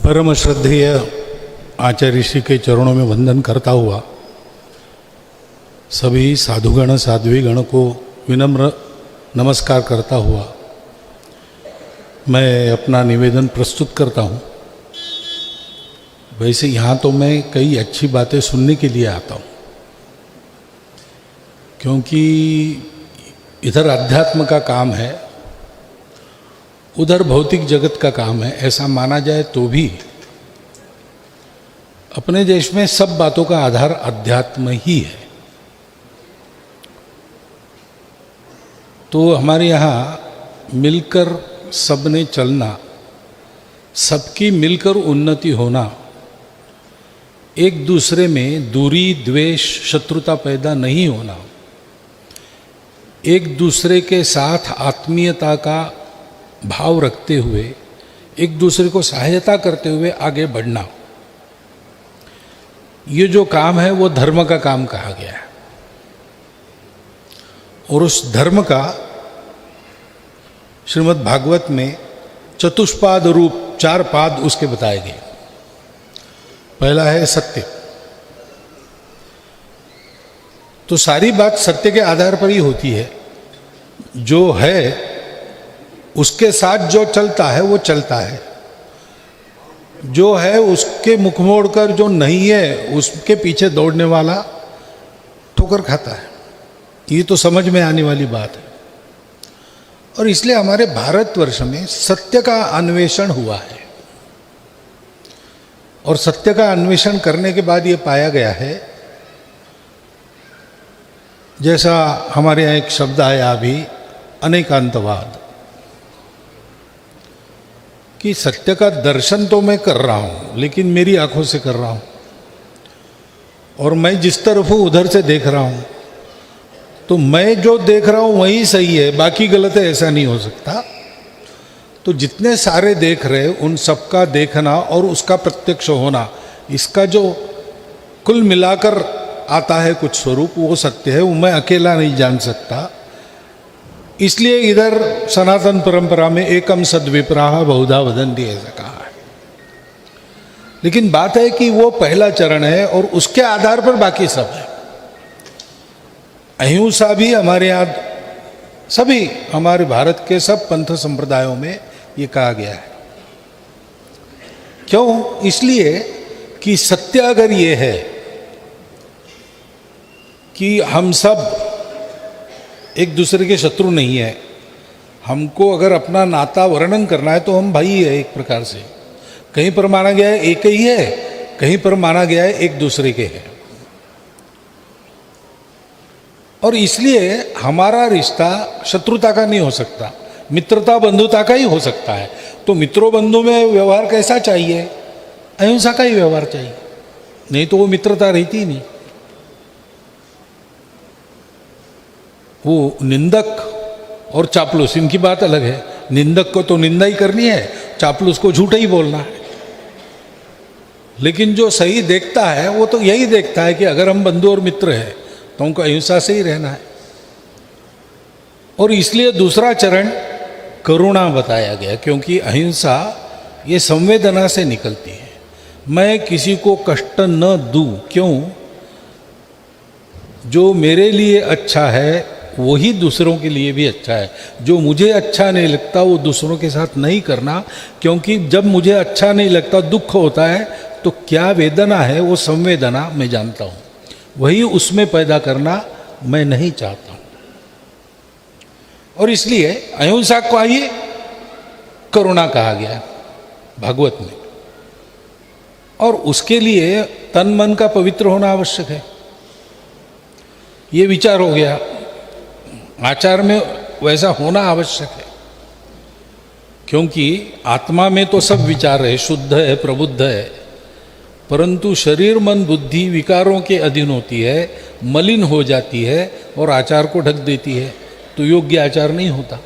परम श्रद्धेय आचार्य श्री के चरणों में वंदन करता हुआ सभी साधुगण साध्वीगण को विनम्र नमस्कार करता हुआ मैं अपना निवेदन प्रस्तुत करता हूँ। वैसे यहाँ तो मैं कई अच्छी बातें सुनने के लिए आता हूँ, क्योंकि इधर अध्यात्म का काम है, उधर भौतिक जगत का काम है। ऐसा माना जाए तो भी अपने देश में सब बातों का आधार अध्यात्म ही है। तो हमारे यहाँ मिलकर सबने चलना, सबकी मिलकर उन्नति होना, एक दूसरे में दूरी द्वेष शत्रुता पैदा नहीं होना, एक दूसरे के साथ आत्मीयता का भाव रखते हुए एक दूसरे को सहायता करते हुए आगे बढ़ना, ये जो काम है वो धर्म का काम कहा गया है। और उस धर्म का श्रीमद् भागवत में चतुष्पाद रूप 4 पाद उसके बताए गए। पहला है सत्य। तो सारी बात सत्य के आधार पर ही होती है। जो है उसके साथ जो चलता है वो चलता है, जो है उसके मुख मोड़ कर जो नहीं है उसके पीछे दौड़ने वाला ठोकर खाता है। ये तो समझ में आने वाली बात है। और इसलिए हमारे भारतवर्ष में सत्य का अन्वेषण हुआ है, और सत्य का अन्वेषण करने के बाद ये पाया गया है, जैसा हमारे यहाँ एक शब्द आया अभी, अनेकांतवाद, कि सत्य का दर्शन तो मैं कर रहा हूं लेकिन मेरी आंखों से कर रहा हूं, और मैं जिस तरफ हूं उधर से देख रहा हूं। तो मैं जो देख रहा हूं वही सही है, बाकी गलत है, ऐसा नहीं हो सकता। तो जितने सारे देख रहे उन सबका देखना और उसका प्रत्यक्ष होना, इसका जो कुल मिलाकर आता है कुछ स्वरूप, वो सत्य है। वो मैं अकेला नहीं जान सकता। इसलिए इधर सनातन परंपरा में एकम सद्विप्राह बहुधा वदन्ति ऐसा कहा है। लेकिन बात है कि वो पहला चरण है और उसके आधार पर बाकी सब है। अहिंसा भी हमारे यहाँ, सभी हमारे भारत के सब पंथ संप्रदायों में ये कहा गया है। क्यों? इसलिए कि सत्य अगर ये है कि हम सब एक दूसरे के शत्रु नहीं है, हमको अगर अपना नाता वर्णन करना है तो हम भाई है एक प्रकार से। कहीं पर माना गया है एक ही है, कहीं पर माना गया है एक दूसरे के है। और इसलिए हमारा रिश्ता शत्रुता का नहीं हो सकता, मित्रता बंधुता का ही हो सकता है। तो मित्रों बंधु में व्यवहार कैसा चाहिए? अहिंसा का ही व्यवहार चाहिए, नहीं तो वो मित्रता रहती ही नहीं। वो निंदक और चापलूस, इनकी बात अलग है। निंदक को तो निंदा ही करनी है, चापलूस को झूठा ही बोलना है। लेकिन जो सही देखता है वो तो यही देखता है कि अगर हम बंधु और मित्र हैं तो हमको अहिंसा से ही रहना है। और इसलिए दूसरा चरण करुणा बताया गया, क्योंकि अहिंसा ये संवेदना से निकलती है। मैं किसी को कष्ट न दूं। क्यों? जो मेरे लिए अच्छा है वही दूसरों के लिए भी अच्छा है। जो मुझे अच्छा नहीं लगता वो दूसरों के साथ नहीं करना, क्योंकि जब मुझे अच्छा नहीं लगता, दुख होता है, तो क्या वेदना है वो संवेदना मैं जानता हूँ, वही उसमें पैदा करना मैं नहीं चाहता हूँ। और इसलिए अहिंसा को ही करुणा कहा गया भागवत में। और उसके लिए तन मन का पवित्र होना आवश्यक है। ये विचार हो गया। आचार में वैसा होना आवश्यक है, क्योंकि आत्मा में तो सब विचार है, शुद्ध है, प्रबुद्ध है, परंतु शरीर मन बुद्धि विकारों के अधीन होती है, मलिन हो जाती है और आचार को ढक देती है, तो योग्य आचार नहीं होता।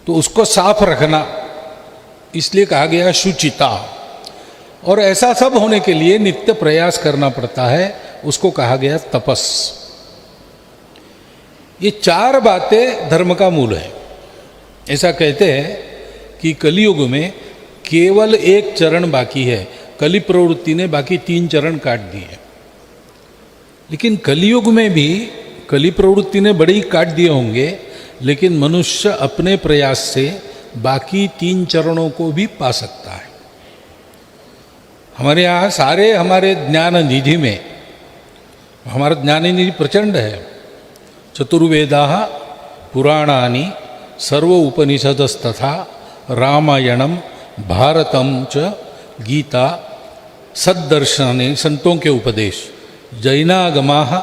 तो उसको साफ रखना, इसलिए कहा गया शुचिता। और ऐसा सब होने के लिए नित्य प्रयास करना पड़ता है, उसको कहा गया तपस। ये 4 बातें धर्म का मूल है। ऐसा कहते हैं कि कलियुग में केवल एक चरण बाकी है। कलि प्रवृत्ति ने बाकी 3 चरण काट दिए। लेकिन कलियुग में भी कलि प्रवृत्ति ने बड़े ही काट दिए होंगे, लेकिन मनुष्य अपने प्रयास से बाकी 3 चरणों को भी पा सकता है। हमारे यहाँ सारे हमारे ज्ञान निधि में हमारा ज्ञान निधि प्रचंड है। चतुर्वेदाः पुराणानि सर्व उपनिषदस्तथा रामायणम भारतम च गीता सद्दर्शने संतों के उपदेश जैनागमाः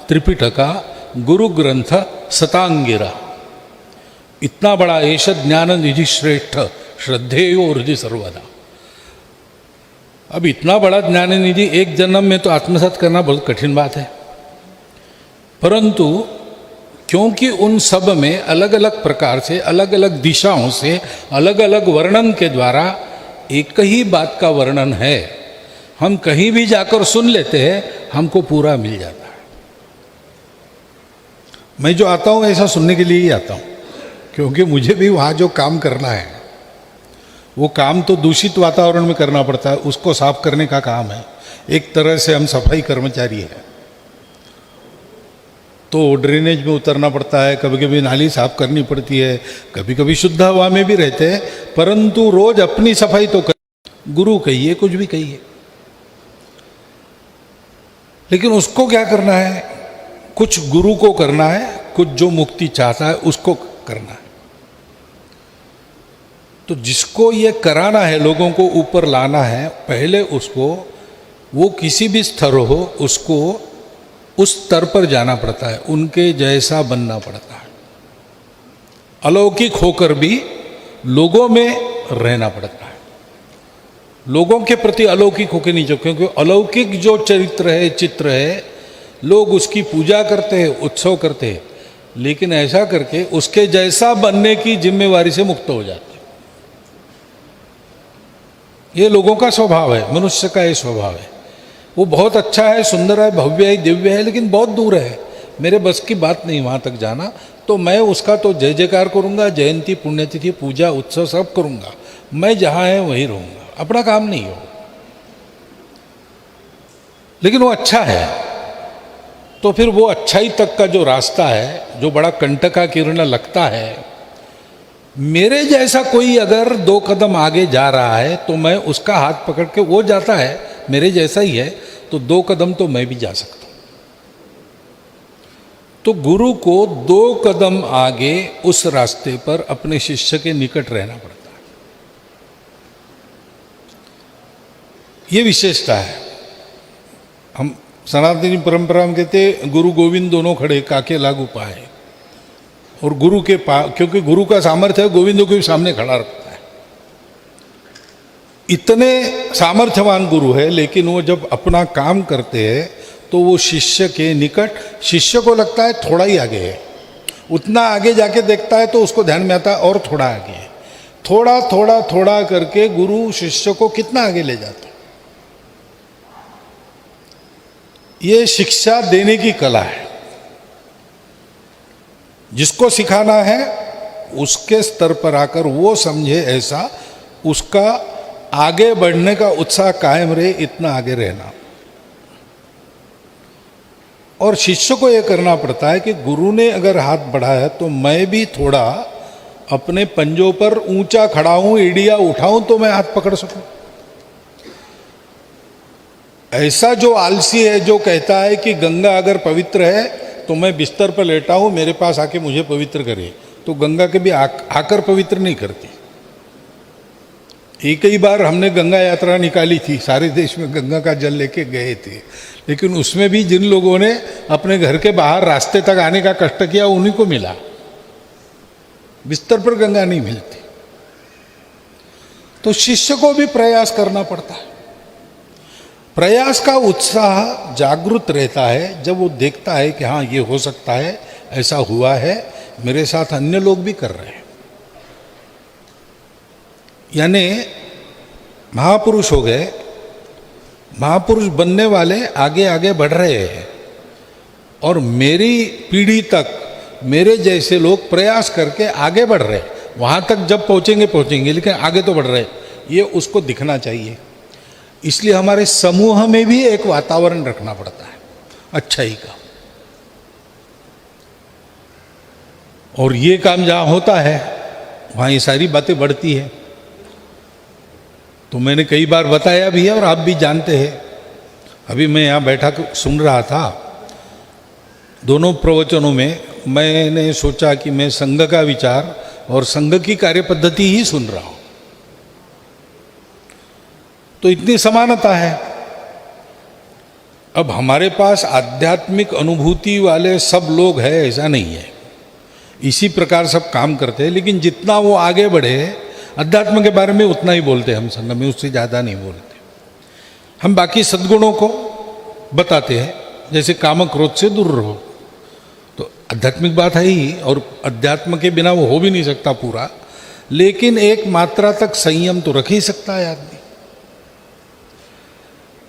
त्रिपिटका गुरु ग्रंथ सतांगिरा। इतना बड़ा एष ज्ञान निधि श्रेष्ठ श्रद्धेयो हृदय सर्वदा। अब इतना बड़ा ज्ञान निधि एक जन्म में तो आत्मसात करना बहुत कठिन बात है, परंतु क्योंकि उन सब में अलग अलग प्रकार से अलग अलग दिशाओं से अलग अलग वर्णन के द्वारा एक ही बात का वर्णन है, हम कहीं भी जाकर सुन लेते हैं, हमको पूरा मिल जाता है। मैं जो आता हूँ ऐसा सुनने के लिए ही आता हूँ, क्योंकि मुझे भी वहाँ जो काम करना है वो काम तो दूषित वातावरण में करना पड़ता है, उसको साफ करने का काम है। एक तरह से हम सफाई कर्मचारी हैं, तो ड्रेनेज में उतरना पड़ता है, कभी कभी नाली साफ करनी पड़ती है, कभी कभी शुद्ध हवा में भी रहते हैं, परंतु रोज अपनी सफाई तो कर। गुरु कहिए कुछ भी कहिए, लेकिन उसको क्या करना है? कुछ गुरु को करना है, कुछ जो मुक्ति चाहता है उसको करना है। तो जिसको ये कराना है, लोगों को ऊपर लाना है, पहले उसको वो किसी भी स्तर हो उसको उस स्तर पर जाना पड़ता है, उनके जैसा बनना पड़ता है। अलौकिक होकर भी लोगों में रहना पड़ता है, लोगों के प्रति अलौकिक होकर नहीं, क्योंकि अलौकिक जो चरित्र है, चित्र है, लोग उसकी पूजा करते हैं, उत्सव करते हैं, लेकिन ऐसा करके उसके जैसा बनने की जिम्मेवारी से मुक्त हो जाते हैं। ये लोगों का स्वभाव है, मनुष्य का ये स्वभाव है। वो बहुत अच्छा है, सुंदर है, भव्य है, दिव्य है, लेकिन बहुत दूर है, मेरे बस की बात नहीं वहाँ तक जाना, तो मैं उसका तो जय जयकार करूँगा, जयंती पुण्यतिथि पूजा उत्सव सब करूँगा, मैं जहाँ है वहीं रहूँगा, अपना काम नहीं हो। लेकिन वो अच्छा है, तो फिर वो अच्छाई तक का जो रास्ता है, जो बड़ा कंटका किरण लगता है, मेरे जैसा कोई अगर 2 कदम आगे जा रहा है तो मैं उसका हाथ पकड़ के, वो जाता है मेरे जैसा ही है, तो 2 कदम तो मैं भी जा सकता हूं। तो गुरु को 2 कदम आगे उस रास्ते पर अपने शिष्य के निकट रहना पड़ता है। ये विशेषता है। हम सनातनी परंपरा में कहते गुरु गोविंद दोनों खड़े काके लागू पाए, और गुरु के क्योंकि गुरु का सामर्थ्य है, गोविंदों के भी सामने खड़ा रखता है। इतने सामर्थ्यवान गुरु है, लेकिन वो जब अपना काम करते हैं तो वो शिष्य के निकट, शिष्य को लगता है थोड़ा ही आगे है, उतना आगे जाके देखता है तो उसको ध्यान में आता है और थोड़ा आगे है, थोड़ा थोड़ा थोड़ा करके गुरु शिष्य को कितना आगे ले जाता है। ये शिक्षा देने की कला है। जिसको सिखाना है उसके स्तर पर आकर वो समझे ऐसा, उसका आगे बढ़ने का उत्साह कायम रहे, इतना आगे रहना। और शिष्य को यह करना पड़ता है कि गुरु ने अगर हाथ बढ़ाया तो मैं भी थोड़ा अपने पंजों पर ऊंचा खड़ा हूं, एड़िया उठाऊं तो मैं हाथ पकड़ सकूं। ऐसा जो आलसी है जो कहता है कि गंगा अगर पवित्र है तो मैं बिस्तर पर लेटा हूं, मेरे पास आके मुझे पवित्र करे, तो गंगा के भी आकर पवित्र नहीं करती। एक ही बार हमने गंगा यात्रा निकाली थी, सारे देश में गंगा का जल लेके गए थे, लेकिन उसमें भी जिन लोगों ने अपने घर के बाहर रास्ते तक आने का कष्ट किया उन्हीं को मिला, बिस्तर पर गंगा नहीं मिलती। तो शिष्य को भी प्रयास करना पड़ता है। प्रयास का उत्साह जागृत रहता है जब वो देखता है कि हाँ ये हो सकता है, ऐसा हुआ है, मेरे साथ अन्य लोग भी कर रहे हैं। यानी महापुरुष हो गए, महापुरुष बनने वाले आगे आगे बढ़ रहे हैं, और मेरी पीढ़ी तक मेरे जैसे लोग प्रयास करके आगे बढ़ रहे हैं। वहाँ तक जब पहुँचेंगे, लेकिन आगे तो बढ़ रहे हैं। ये उसको दिखना चाहिए। इसलिए हमारे समूह में भी एक वातावरण रखना पड़ता है अच्छाई का। और ये काम जहाँ होता है वहाँ ये सारी बातें बढ़ती है। तो मैंने कई बार बताया भी है और आप भी जानते हैं। अभी मैं यहाँ बैठा सुन रहा था, दोनों प्रवचनों में मैंने सोचा कि मैं संघ का विचार और संघ की कार्य पद्धति ही सुन रहा हूँ, तो इतनी समानता है। अब हमारे पास आध्यात्मिक अनुभूति वाले सब लोग हैं ऐसा नहीं है, इसी प्रकार सब काम करते हैं, लेकिन जितना वो आगे बढ़े अध्यात्म के बारे में उतना ही बोलते हैं हम संघ में, उससे ज़्यादा नहीं बोलते। हम बाकी सद्गुणों को बताते हैं, जैसे काम क्रोध से दूर रहो, तो आध्यात्मिक बात है ही, और अध्यात्म के बिना वो हो भी नहीं सकता पूरा, लेकिन एक मात्रा तक संयम तो रख ही सकता है आदमी।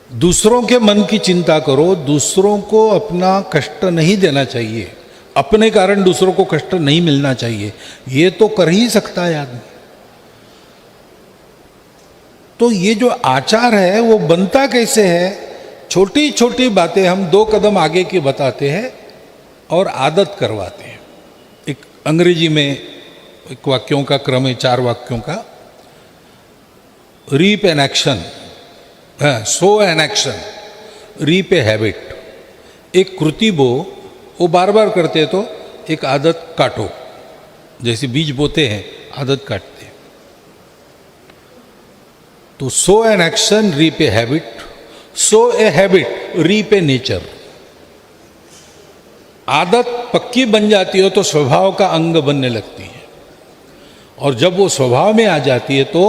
दूसरों के मन की चिंता करो, दूसरों को अपना कष्ट नहीं देना चाहिए, अपने कारण दूसरों को कष्ट नहीं मिलना चाहिए, ये तो कर ही सकता है आदमी। तो ये जो आचार है वो बनता कैसे है? छोटी छोटी बातें हम 2 कदम आगे की बताते हैं और आदत करवाते हैं। एक अंग्रेजी में एक वाक्यों का क्रम है, 4 वाक्यों का। Reap an action, sow an action, reap a habit. एक कृति बो, वो बार बार करते तो एक आदत काटो, जैसे बीज बोते हैं आदत काटते हैं। तो so an action reap a habit, so a habit reap a nature. आदत पक्की बन जाती हो तो स्वभाव का अंग बनने लगती है, और जब वो स्वभाव में आ जाती है तो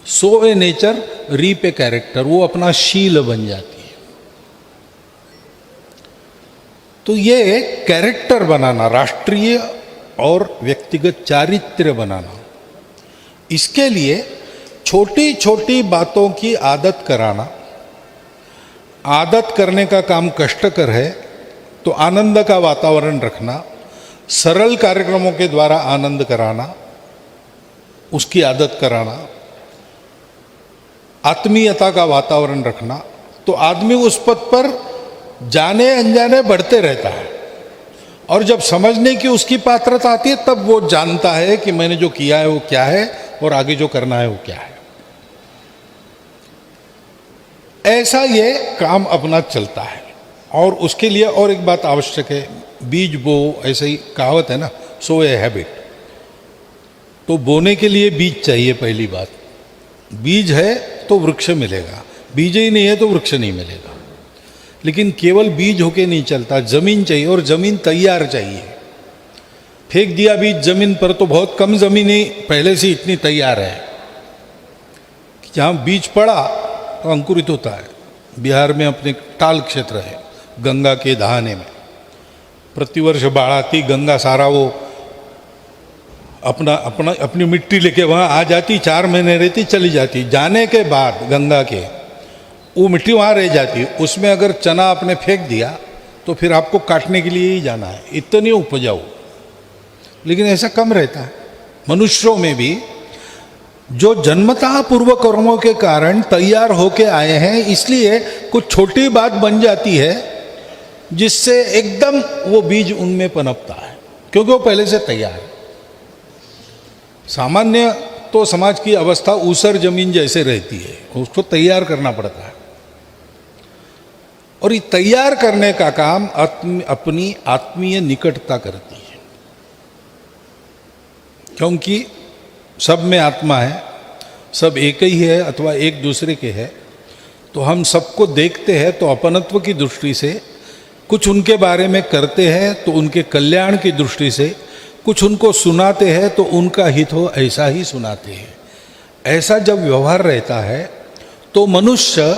so a nature reap a character, वो अपना शील बन जाती है। तो ये कैरेक्टर बनाना, राष्ट्रीय और व्यक्तिगत चारित्र्य बनाना, इसके लिए छोटी छोटी बातों की आदत कराना। आदत करने का काम कष्टकर है, तो आनंद का वातावरण रखना, सरल कार्यक्रमों के द्वारा आनंद कराना, उसकी आदत कराना, आत्मीयता का वातावरण रखना, तो आदमी उस पद पर जाने अनजाने बढ़ते रहता है। और जब समझने की उसकी पात्रता आती है तब वो जानता है कि मैंने जो किया है वो क्या है और आगे जो करना है वो क्या है। ऐसा ये काम अपना चलता है। और उसके लिए और एक बात आवश्यक है, बीज बो, ऐसे ही कहावत है ना, सो ए हैबिट। तो बोने के लिए बीज चाहिए, पहली बात। बीज है तो वृक्ष मिलेगा, बीज ही नहीं है तो वृक्ष नहीं मिलेगा। लेकिन केवल बीज होके नहीं चलता, जमीन चाहिए, और जमीन तैयार चाहिए। फेंक दिया बीज जमीन पर तो बहुत कम जमीन ही पहले से इतनी तैयार है कि जहाँ बीज पड़ा तो अंकुरित होता है। बिहार में अपने टाल क्षेत्र है, गंगा के दहाने में प्रतिवर्ष बाढ़ आती, गंगा सारा वो अपनी मिट्टी लेके वहाँ आ जाती, 4 महीने रहती, चली जाती। जाने के बाद गंगा के वो मिट्टी वहाँ रह जाती। उसमें अगर चना आपने फेंक दिया तो फिर आपको काटने के लिए ही जाना है, इतनी उपजाऊ। लेकिन ऐसा कम रहता है। मनुष्यों में भी जो जन्मतः पूर्व कर्मों के कारण तैयार होके आए हैं, इसलिए कुछ छोटी बात बन जाती है जिससे एकदम वो बीज उनमें पनपता है, क्योंकि वो पहले से तैयार है। सामान्य तो समाज की अवस्था ऊसर जमीन जैसे रहती है, उसको तैयार करना पड़ता है। और ये तैयार करने का काम अपनी आत्मीय निकटता करती है, क्योंकि सब में आत्मा है, सब एक ही है अथवा एक दूसरे के है। तो हम सबको देखते हैं तो अपनत्व की दृष्टि से, कुछ उनके बारे में करते हैं तो उनके कल्याण की दृष्टि से, कुछ उनको सुनाते हैं तो उनका हित हो ऐसा ही सुनाते हैं। ऐसा जब व्यवहार रहता है तो मनुष्य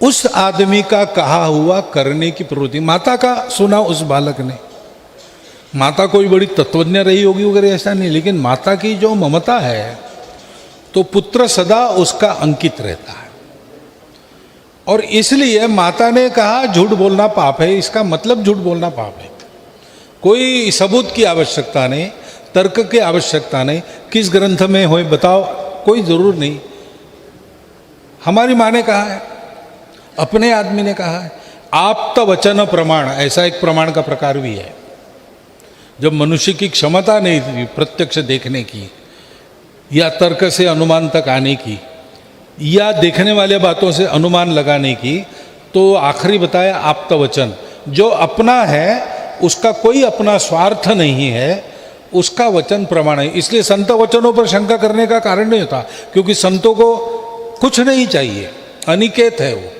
उस आदमी का कहा हुआ करने की प्रवृत्ति, माता का सुना उस बालक ने, माता कोई बड़ी तत्वज्ञ रही होगी वगैरह ऐसा नहीं, लेकिन माता की जो ममता है तो पुत्र सदा उसका अंकित रहता है। और इसलिए माता ने कहा झूठ बोलना पाप है, इसका मतलब झूठ बोलना पाप है। कोई सबूत की आवश्यकता नहीं, तर्क की आवश्यकता नहीं। किस ग्रंथ में हो बताओ, कोई जरूर नहीं। हमारी माँ ने कहा है, अपने आदमी ने कहा है, आप्त वचन प्रमाण, ऐसा एक प्रमाण का प्रकार भी है। जब मनुष्य की क्षमता नहीं थी प्रत्यक्ष देखने की या तर्क से अनुमान तक आने की या देखने वाले बातों से अनुमान लगाने की, तो आखिरी बताया आप्त वचन, जो अपना है उसका कोई अपना स्वार्थ नहीं है, उसका वचन प्रमाण है। इसलिए संत वचनों पर शंका करने का कारण नहीं होता, क्योंकि संतों को कुछ नहीं चाहिए, अनिकेत है, वो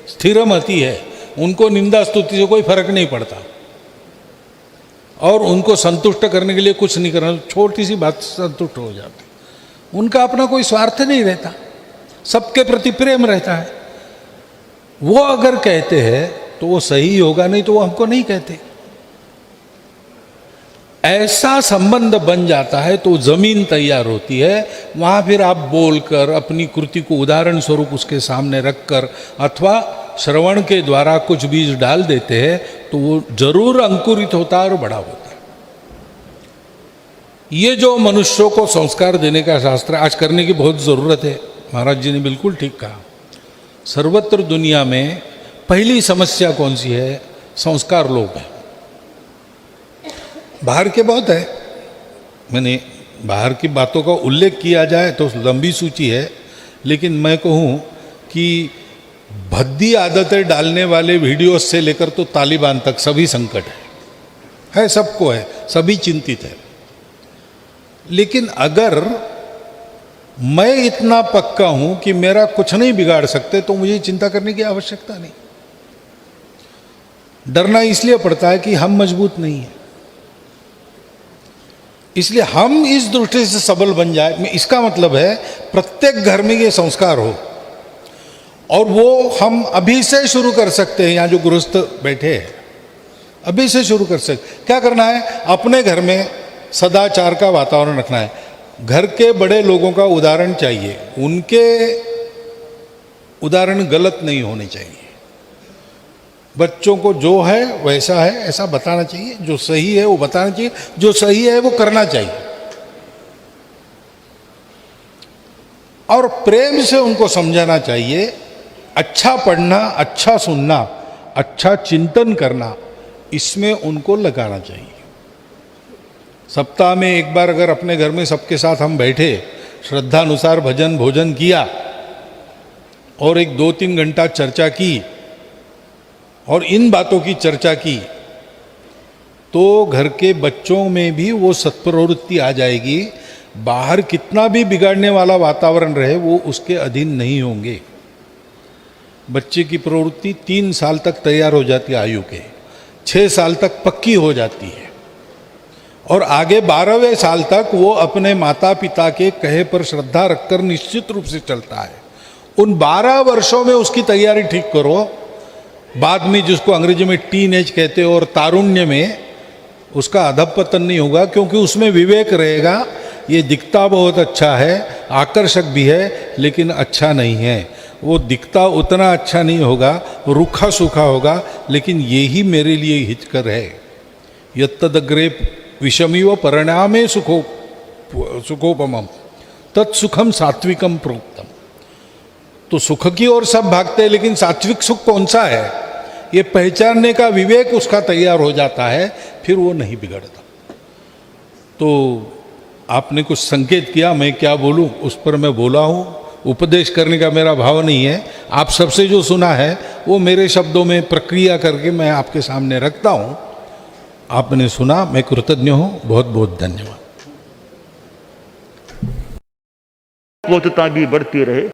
स्थिरमति है, उनको निंदा स्तुति से कोई फर्क नहीं पड़ता और उनको संतुष्ट करने के लिए कुछ नहीं करना, छोटी सी बात से संतुष्ट हो जाते। उनका अपना कोई स्वार्थ नहीं रहता, सबके प्रति प्रेम रहता है। वो अगर कहते हैं तो वो सही होगा, नहीं तो वो हमको नहीं कहते। ऐसा संबंध बन जाता है तो जमीन तैयार होती है। वहां फिर आप बोलकर अपनी कृति को उदाहरण स्वरूप उसके सामने रखकर अथवा श्रवण के द्वारा कुछ बीज डाल देते हैं तो वो जरूर अंकुरित होता है और बड़ा होता है। ये जो मनुष्यों को संस्कार देने का शास्त्र आज करने की बहुत ज़रूरत है। महाराज जी ने बिल्कुल ठीक कहा। सर्वत्र दुनिया में पहली समस्या कौन सी है? संस्कार लोप है। बाहर के बहुत है, मैंने बाहर की बातों का उल्लेख किया जाए तो लंबी सूची है, लेकिन मैं कहूँ कि भद्दी आदतें डालने वाले वीडियोस से लेकर तो तालिबान तक सभी संकट है, सबको है, सभी चिंतित है। लेकिन अगर मैं इतना पक्का हूं कि मेरा कुछ नहीं बिगाड़ सकते तो मुझे चिंता करने की आवश्यकता नहीं। डरना इसलिए पड़ता है कि हम मजबूत नहीं हैं, इसलिए हम इस दृष्टि से सबल बन जाए। इसका मतलब है प्रत्येक घर में ये संस्कार हो, और वो हम अभी से शुरू कर सकते हैं। यहाँ जो गृहस्थ बैठे हैं अभी से शुरू कर सकते। क्या करना है? अपने घर में सदाचार का वातावरण रखना है। घर के बड़े लोगों का उदाहरण चाहिए, उनके उदाहरण गलत नहीं होने चाहिए। बच्चों को जो है वैसा है ऐसा बताना चाहिए, जो सही है वो बताना चाहिए, जो सही है वो करना चाहिए, और प्रेम से उनको समझाना चाहिए। अच्छा पढ़ना, अच्छा सुनना, अच्छा चिंतन करना, इसमें उनको लगाना चाहिए। सप्ताह में एक बार अगर अपने घर में सबके साथ हम बैठे, श्रद्धानुसार भजन भोजन किया और एक 2-3 घंटा चर्चा की और इन बातों की चर्चा की, तो घर के बच्चों में भी वो सत्प्रवृत्ति आ जाएगी। बाहर कितना भी बिगाड़ने वाला वातावरण रहे वो उसके अधीन नहीं होंगे। बच्चे की प्रवृत्ति 3 साल तक तैयार हो जाती है, आयु के 6 साल तक पक्की हो जाती है, और आगे 12वें साल तक वो अपने माता पिता के कहे पर श्रद्धा रखकर निश्चित रूप से चलता है। उन 12 वर्षों में उसकी तैयारी ठीक करो, बाद में जिसको अंग्रेजी में टीन एज कहते हो और तारुण्य में उसका अधपतन नहीं होगा, क्योंकि उसमें विवेक रहेगा। ये दिखता बहुत अच्छा है, आकर्षक भी है, लेकिन अच्छा नहीं है। वो दिखता उतना अच्छा नहीं होगा, रूखा सूखा होगा, लेकिन यही मेरे लिए हितकर है। यत्तदग्रे विषमिव परिणामे सुखोपमम तत्सुखम सात्विकम प्रोक्तम। तो सुख की ओर सब भागते हैं, लेकिन सात्विक सुख कौन सा है ये पहचानने का विवेक उसका तैयार हो जाता है, फिर वो नहीं बिगड़ता। तो आपने कुछ संकेत किया, मैं क्या बोलूं उस पर मैं बोला हूं। उपदेश करने का मेरा भाव नहीं है। आप सबसे जो सुना है वो मेरे शब्दों में प्रक्रिया करके मैं आपके सामने रखता हूं। आपने सुना, मैं कृतज्ञ हूं। बहुत बहुत धन्यवाद। भी बढ़ती रहे।